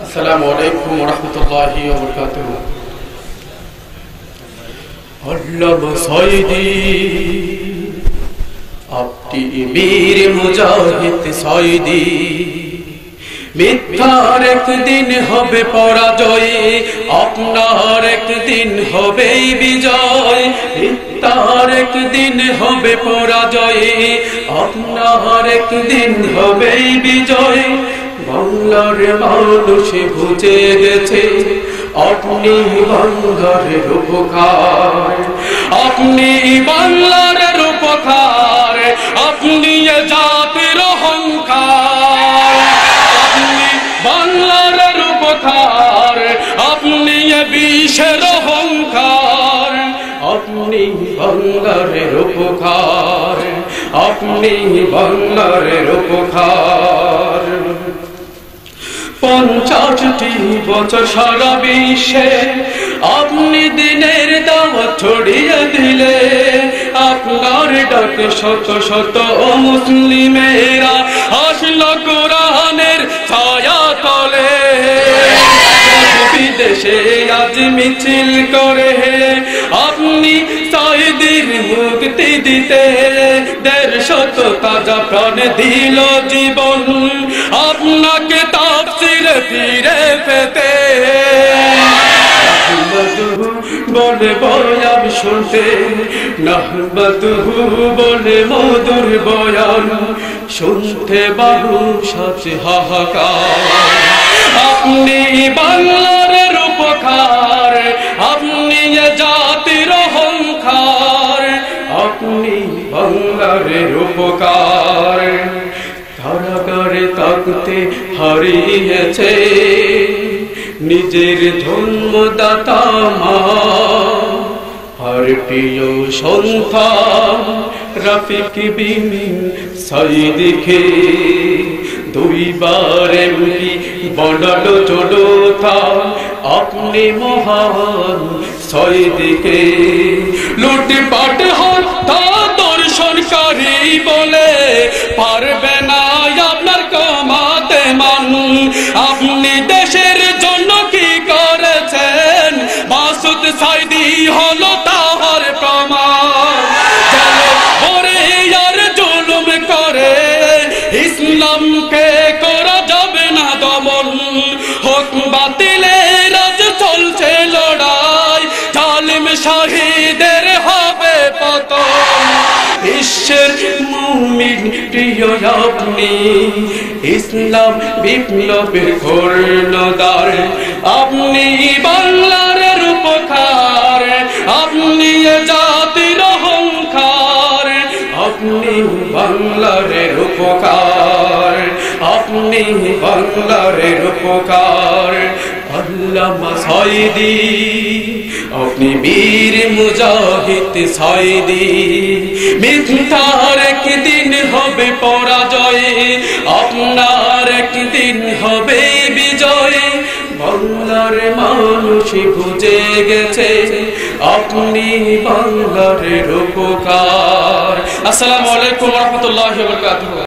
আসসালামু আলাইকুম ওয়া রাহমাতুল্লাহি ওয়া বারাকাতুহু। আল্লামা সাইদি আপনি বীর মুজাহিদ সাইদি, মিথ্যার একদিন হবে পরাজয়, আপনার একদিন হবে বিজয়। মিথ্যার একদিন হবে পরাজয়, আপনার একদিন হবে বিজয়। বাংলার মানুষ বুঝে গেছে আপনি বাংলার উপকার, আপনি বাংলার উপকার, আপনি এ জাতির অহংকার। আপনি বাংলার উপকার, আপনি এ বিশ্বের অহংকার। আপনি বাংলার উপকার, আপনি বাংলার উপকার। 50টি বছর সারা বিশ্বে আপনি দিনের দাওয়াত ছড়িয়ে দিলে, আপনার ডাকে শত শত মুসলিমেরা আসলো কোরআনের ছায়া তলে। বিদেশে আজ মিছিল করে আপনি সাইদির মুক্তি দিতে, 150 তাজা প্রাণ দিল জীবন আপনাকে তাফসীরে ফিরে পেতে। বলে বয়ান শুনতে, নাহমাদুহু বলে মধুর বয়ান শুনতে বাহু সাথে হাহাকার। আপনি বাংলার উপকার, আপনি এ জাতির অহংকার। আপনি বাংলার উপকার। কারাগারে থাকতে হারিয়েছে নিজের জন্মদাতা মা, আর প্রিয় সন্তান রফিক বিন সাইদিকে। 2 বার এমপি বানালো জনতা আপনি মহান সাইদিকে। লুটপাট হত্যা দর্শনকারী বলে পারবে না আপনার কমাতে মান। আপনি দেশের জন্য কি করেছেন, মাসুদ সাইদি হলো তাহার প্রমাণ। ওরে আর জুলুম করে ইসলামকে করা যাবে না দমন। হক বাতিলের আজ চলছে লড়াই, জালিম শাহীদের হবে পতন। বিশ্বের মুমিন প্রিয় আপনি, ইসলাম বিপ্লবের কর্ণধার। আপনি বাংলার উপকার, আপনি এ জাতির অহংকার। আপনি বাংলার উপকার, আপনি বাংলার উপকার। আল্লামা সাইদি আপনি বীর মুজাহিদ সাইদি, মিথ্যার একদিন হবে পরাজয়, আপনার একদিন হবে বিজয়। বাংলার মানুষ বুঝে গেছে আপনি বাংলার উপকার। আসসালামু আলাইকুম ওয়া রাহমাতুল্লাহি ওয়া বারাকাতুহু।